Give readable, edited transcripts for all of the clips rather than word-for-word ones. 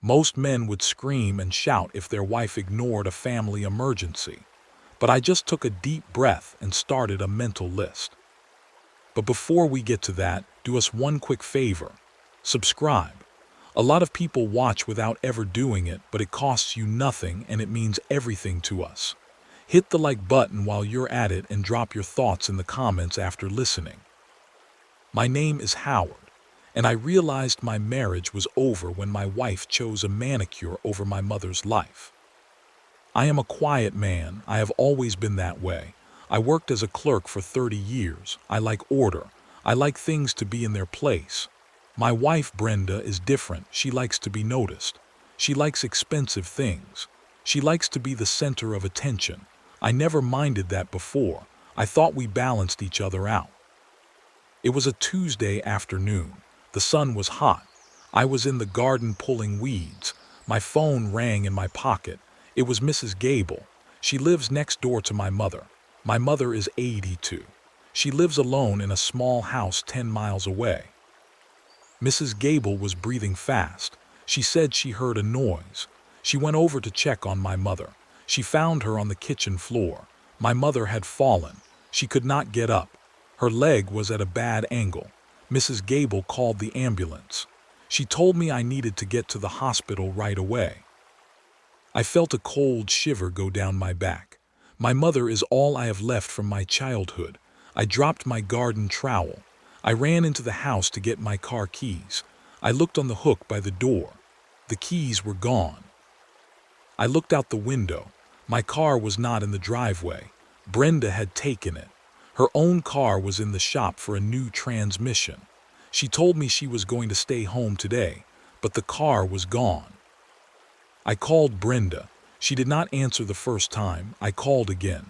Most men would scream and shout if their wife ignored a family emergency. But I just took a deep breath and started a mental list. But before we get to that, do us one quick favor. Subscribe. A lot of people watch without ever doing it, but it costs you nothing and it means everything to us. Hit the like button while you're at it and drop your thoughts in the comments after listening. My name is Howard, and I realized my marriage was over when my wife chose a manicure over my mother's life. I am a quiet man. I have always been that way. I worked as a clerk for 30 years. I like order. I like things to be in their place. My wife, Brenda, is different. She likes to be noticed. She likes expensive things. She likes to be the center of attention. I never minded that before. I thought we balanced each other out. It was a Tuesday afternoon. The sun was hot. I was in the garden pulling weeds. My phone rang in my pocket. It was Mrs. Gable. She lives next door to my mother. My mother is 82. She lives alone in a small house 10 miles away. Mrs. Gable was breathing fast. She said she heard a noise. She went over to check on my mother. She found her on the kitchen floor. My mother had fallen. She could not get up. Her leg was at a bad angle. Mrs. Gable called the ambulance. She told me I needed to get to the hospital right away. I felt a cold shiver go down my back. My mother is all I have left from my childhood. I dropped my garden trowel. I ran into the house to get my car keys. I looked on the hook by the door. The keys were gone. I looked out the window. My car was not in the driveway. Brenda had taken it. Her own car was in the shop for a new transmission. She told me she was going to stay home today, but the car was gone. I called Brenda. She did not answer the first time. I called again.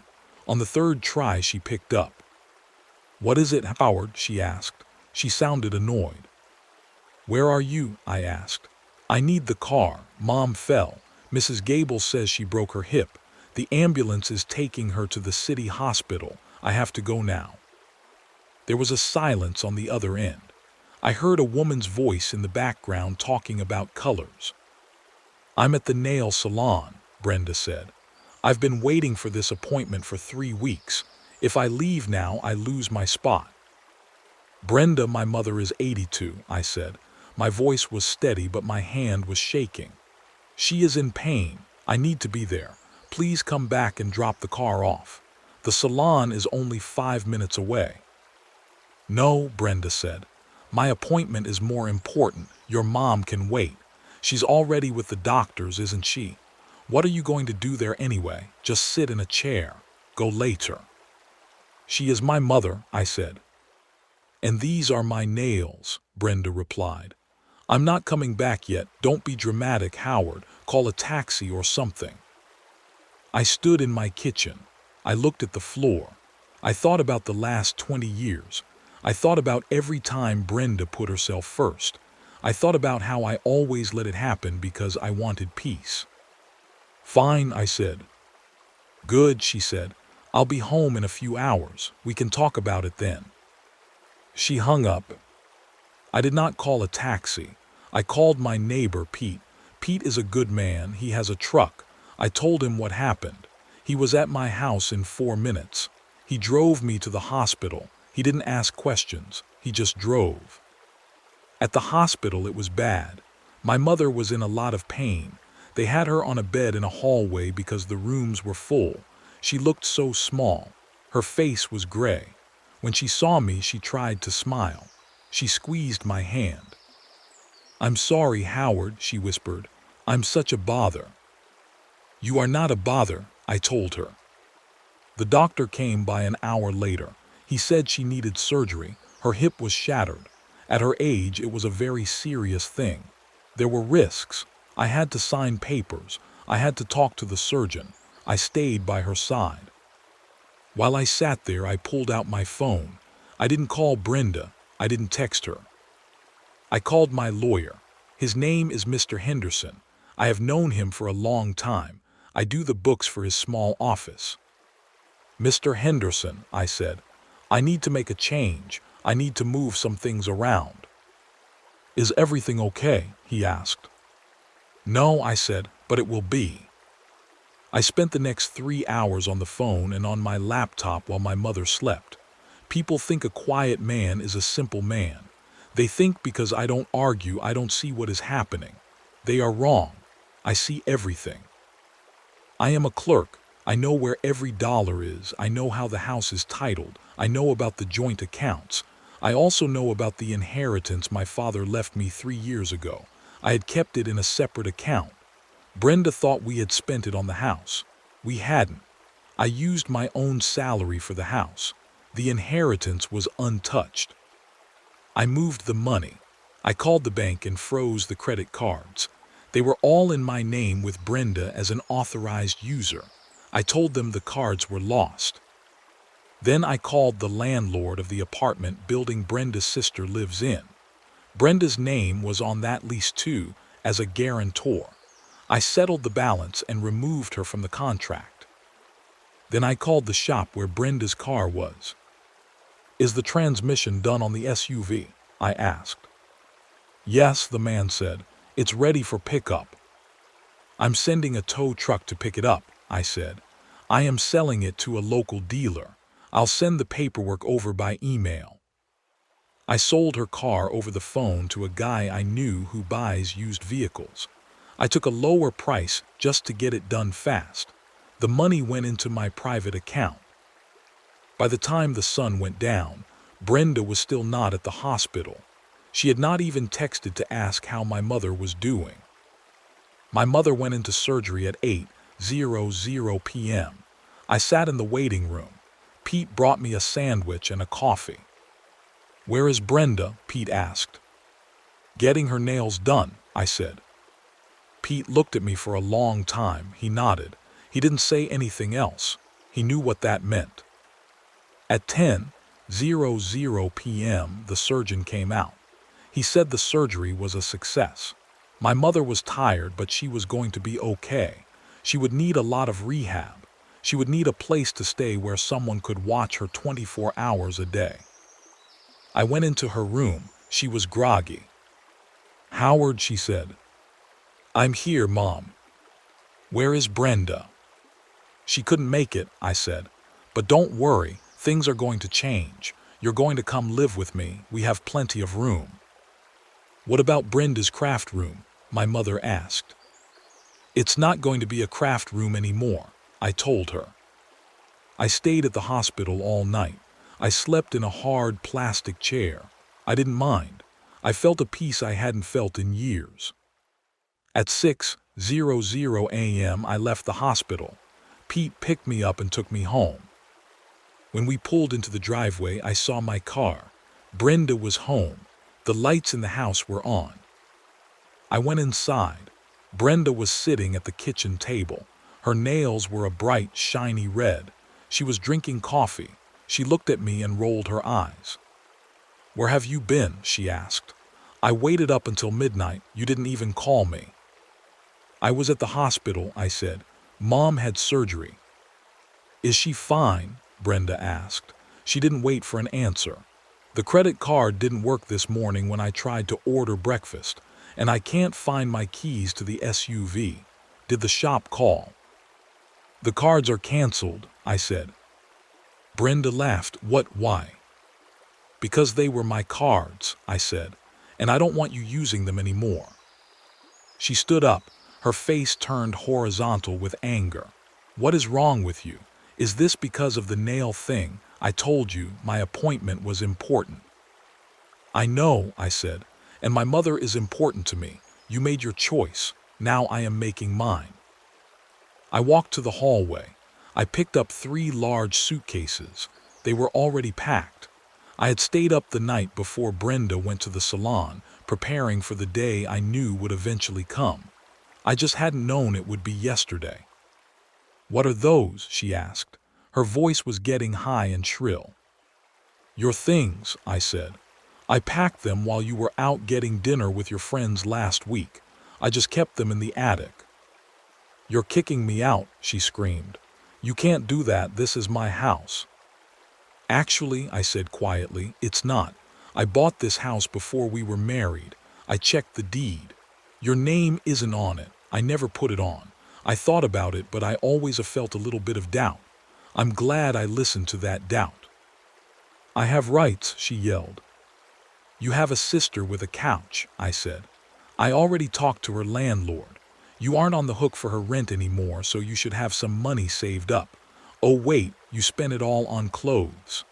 On the third try, she picked up. "What is it, Howard?" she asked. She sounded annoyed. "Where are you?" I asked. "I need the car. Mom fell. Mrs. Gable says she broke her hip. The ambulance is taking her to the city hospital. I have to go now." There was a silence on the other end. I heard a woman's voice in the background talking about colors. "I'm at the nail salon," Brenda said. "I've been waiting for this appointment for 3 weeks. If I leave now, I lose my spot." "Brenda, my mother is 82, I said. My voice was steady, but my hand was shaking. "She is in pain. I need to be there. Please come back and drop the car off. The salon is only 5 minutes away." "No," Brenda said. "My appointment is more important. Your mom can wait. She's already with the doctors, isn't she? What are you going to do there anyway? Just sit in a chair. Go later." "She is my mother," I said. "And these are my nails," Brenda replied. "I'm not coming back yet. Don't be dramatic, Howard. Call a taxi or something." I stood in my kitchen. I looked at the floor. I thought about the last 20 years. I thought about every time Brenda put herself first. I thought about how I always let it happen because I wanted peace. "Fine," I said. "Good," she said. "I'll be home in a few hours. We can talk about it then." She hung up. I did not call a taxi. I called my neighbor, Pete. Pete is a good man. He has a truck. I told him what happened. He was at my house in 4 minutes. He drove me to the hospital. He didn't ask questions. He just drove. At the hospital, it was bad. My mother was in a lot of pain. They had her on a bed in a hallway because the rooms were full. She looked so small. Her face was gray. When she saw me, she tried to smile. She squeezed my hand. "I'm sorry, Howard," she whispered. "I'm such a bother." "You are not a bother," I told her. The doctor came by an hour later. He said she needed surgery. Her hip was shattered. At her age, it was a very serious thing. There were risks. I had to sign papers. I had to talk to the surgeon. I stayed by her side. While I sat there, I pulled out my phone. I didn't call Brenda. I didn't text her. I called my lawyer. His name is Mr. Henderson. I have known him for a long time. I do the books for his small office. "Mr. Henderson," I said, "I need to make a change. I need to move some things around." "Is everything okay?" he asked. No, I said, but it will be. I spent the next 3 hours on the phone and on my laptop while my mother slept. People think a quiet man is a simple man. They think because I don't argue, I don't see what is happening. They are wrong. I see everything. I am a clerk. I know where every dollar is. I know how the house is titled. I know about the joint accounts. I also know about the inheritance my father left me 3 years ago. I had kept it in a separate account. Brenda thought we had spent it on the house. We hadn't. I used my own salary for the house. The inheritance was untouched. I moved the money. I called the bank and froze the credit cards. They were all in my name with Brenda as an authorized user. I told them the cards were lost. Then I called the landlord of the apartment building Brenda's sister lives in. Brenda's name was on that lease too, as a guarantor. I settled the balance and removed her from the contract. Then I called the shop where Brenda's car was. "Is the transmission done on the SUV?" I asked. "Yes," the man said. "It's ready for pickup." "I'm sending a tow truck to pick it up," I said. "I am selling it to a local dealer. I'll send the paperwork over by email." I sold her car over the phone to a guy I knew who buys used vehicles. I took a lower price just to get it done fast. The money went into my private account. By the time the sun went down, Brenda was still not at the hospital. She had not even texted to ask how my mother was doing. My mother went into surgery at 8:00 p.m. I sat in the waiting room. Pete brought me a sandwich and a coffee. "Where is Brenda?" Pete asked. "Getting her nails done," I said. Pete looked at me for a long time. He nodded. He didn't say anything else. He knew what that meant. At 10:00 p.m., the surgeon came out. He said the surgery was a success. My mother was tired, but she was going to be okay. She would need a lot of rehab. She would need a place to stay where someone could watch her 24 hours a day. I went into her room. She was groggy. "Howard," she said. "I'm here, Mom." "Where is Brenda?" "She couldn't make it," I said. "But don't worry, things are going to change. You're going to come live with me. We have plenty of room." "What about Brenda's craft room?" my mother asked. "It's not going to be a craft room anymore," I told her. I stayed at the hospital all night. I slept in a hard plastic chair. I didn't mind. I felt a peace I hadn't felt in years. At 6:00 a.m. I left the hospital. Pete picked me up and took me home. When we pulled into the driveway, I saw my car. Brenda was home. The lights in the house were on. I went inside. Brenda was sitting at the kitchen table. Her nails were a bright, shiny red. She was drinking coffee. She looked at me and rolled her eyes. "Where have you been?" she asked. "I waited up until midnight. You didn't even call me." "I was at the hospital," I said. "Mom had surgery." "Is she fine?" Brenda asked. She didn't wait for an answer. "The credit card didn't work this morning when I tried to order breakfast, and I can't find my keys to the SUV. Did the shop call?" "The cards are canceled," I said. Brenda laughed. Why?" "Because they were my cards," I said, "and I don't want you using them anymore." She stood up. Her face turned horizontal with anger. "What is wrong with you? Is this because of the nail thing? I told you my appointment was important." "I know," I said, "and my mother is important to me. You made your choice. Now I am making mine." I walked to the hallway. I picked up 3 large suitcases. They were already packed. I had stayed up the night before Brenda went to the salon, preparing for the day I knew would eventually come. I just hadn't known it would be yesterday. "What are those?" she asked. Her voice was getting high and shrill. "Your things," I said. "I packed them while you were out getting dinner with your friends last week. I just kept them in the attic." "You're kicking me out," she screamed. "You can't do that. This is my house." "Actually," I said quietly, "it's not. I bought this house before we were married. I checked the deed." Your name isn't on it. I never put it on. I thought about it, but I always have felt a little bit of doubt. I'm glad I listened to that doubt. I have rights, she yelled. You have a sister with a couch, I said. I already talked to her landlord. You aren't on the hook for her rent anymore, so you should have some money saved up. Oh wait, you spent it all on clothes.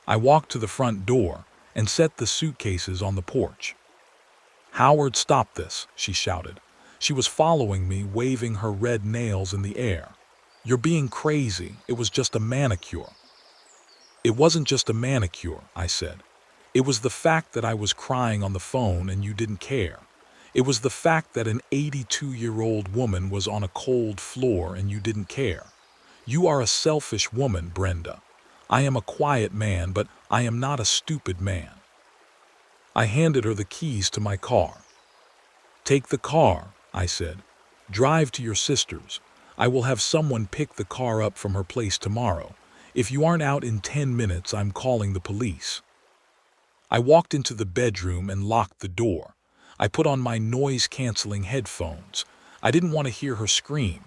I walked to the front door and set the suitcases on the porch. Howard, stop this, she shouted. She was following me, waving her red nails in the air. You're being crazy. It was just a manicure. It wasn't just a manicure, I said. It was the fact that I was crying on the phone and you didn't care. It was the fact that an 82-year-old woman was on a cold floor and you didn't care. You are a selfish woman, Brenda. I am a quiet man, but I am not a stupid man. I handed her the keys to my car. Take the car, I said. Drive to your sister's. I will have someone pick the car up from her place tomorrow. If you aren't out in 10 minutes, I'm calling the police. I walked into the bedroom and locked the door. I put on my noise-canceling headphones. I didn't want to hear her scream.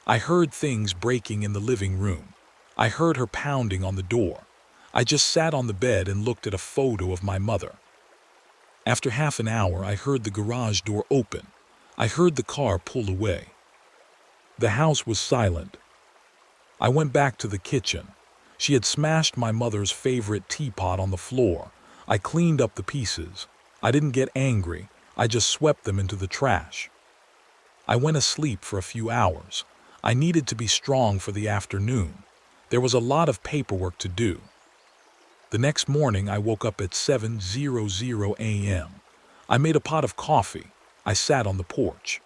I heard things breaking in the living room. I heard her pounding on the door. I just sat on the bed and looked at a photo of my mother. After half an hour, I heard the garage door open. I heard the car pull away. The house was silent. I went back to the kitchen. She had smashed my mother's favorite teapot on the floor. I cleaned up the pieces. I didn't get angry. I just swept them into the trash. I went asleep for a few hours. I needed to be strong for the afternoon. There was a lot of paperwork to do. The next morning, I woke up at 7:00 a.m. I made a pot of coffee. I sat on the porch.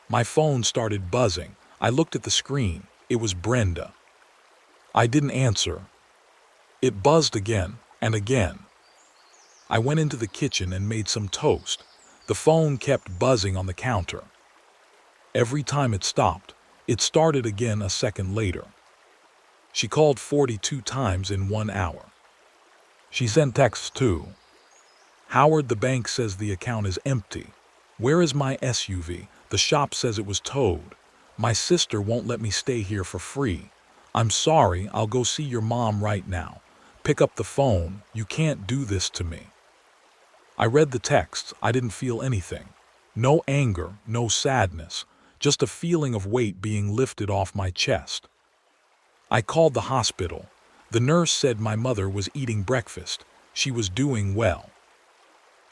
My phone started buzzing. I looked at the screen. It was Brenda. I didn't answer. It buzzed again and again. I went into the kitchen and made some toast. The phone kept buzzing on the counter. Every time it stopped, it started again a second later. She called 42 times in 1 hour. She sent texts too. Howard, the bank says the account is empty. Where is my SUV? The shop says it was towed. My sister won't let me stay here for free. I'm sorry, I'll go see your mom right now. Pick up the phone. You can't do this to me. I read the texts. I didn't feel anything. No anger, no sadness, just a feeling of weight being lifted off my chest. I called the hospital. The nurse said my mother was eating breakfast. She was doing well.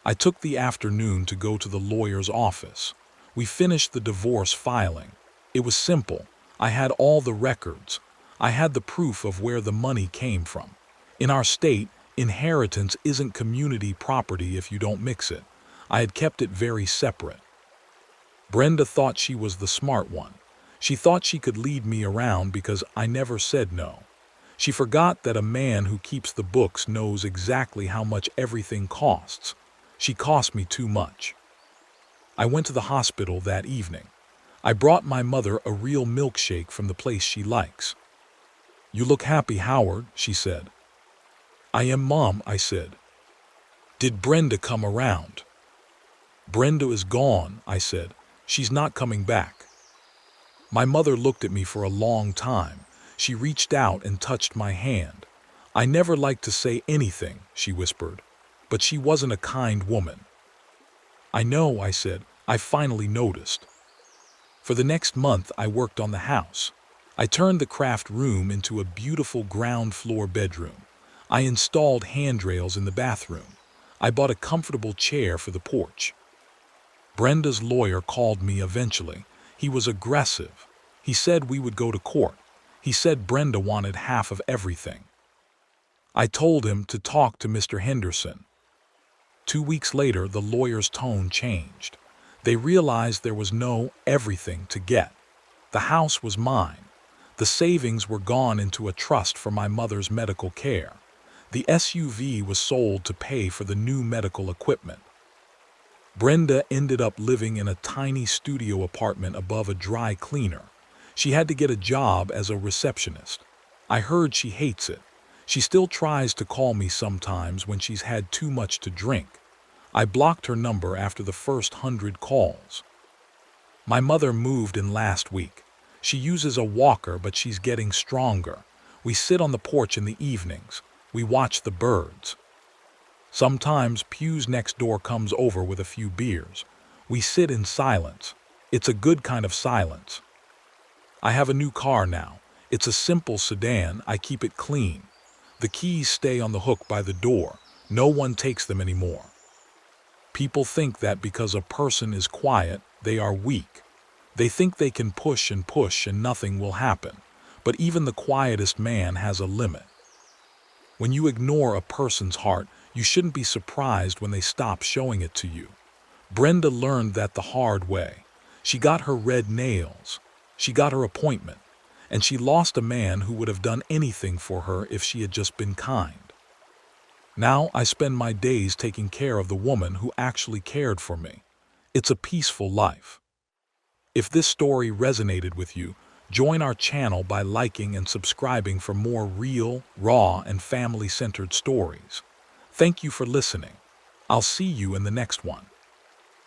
I took the afternoon to go to the lawyer's office. We finished the divorce filing. It was simple. I had all the records. I had the proof of where the money came from. In our state, inheritance isn't community property if you don't mix it. I had kept it very separate. Brenda thought she was the smart one. She thought she could lead me around because I never said no. She forgot that a man who keeps the books knows exactly how much everything costs. She cost me too much. I went to the hospital that evening. I brought my mother a real milkshake from the place she likes. You look happy, Howard, she said. I am, Mom, I said. Did Brenda come around? Brenda is gone, I said. She's not coming back. My mother looked at me for a long time. She reached out and touched my hand. I never liked to say anything, she whispered, but she wasn't a kind woman. I know, I said. I finally noticed. For the next month, I worked on the house. I turned the craft room into a beautiful ground floor bedroom. I installed handrails in the bathroom. I bought a comfortable chair for the porch. Brenda's lawyer called me eventually. He was aggressive. He said we would go to court. He said Brenda wanted half of everything. I told him to talk to Mr. Henderson. 2 weeks later, the lawyer's tone changed. They realized there was no everything to get. The house was mine. The savings were gone into a trust for my mother's medical care. The SUV was sold to pay for the new medical equipment. Brenda ended up living in a tiny studio apartment above a dry cleaner. She had to get a job as a receptionist. I heard she hates it. She still tries to call me sometimes when she's had too much to drink. I blocked her number after the first 100 calls. My mother moved in last week. She uses a walker, but she's getting stronger. We sit on the porch in the evenings. We watch the birds. Sometimes Pew's next door comes over with a few beers. We sit in silence. It's a good kind of silence. I have a new car now. It's a simple sedan. I keep it clean. The keys stay on the hook by the door. No one takes them anymore. People think that because a person is quiet, they are weak. They think they can push and nothing will happen. But even the quietest man has a limit. When you ignore a person's heart, you shouldn't be surprised when they stop showing it to you. Brenda learned that the hard way. She got her red nails. She got her appointment. And she lost a man who would have done anything for her if she had just been kind. Now I spend my days taking care of the woman who actually cared for me. It's a peaceful life. If this story resonated with you, join our channel by liking and subscribing for more real, raw, and family-centered stories. Thank you for listening. I'll see you in the next one.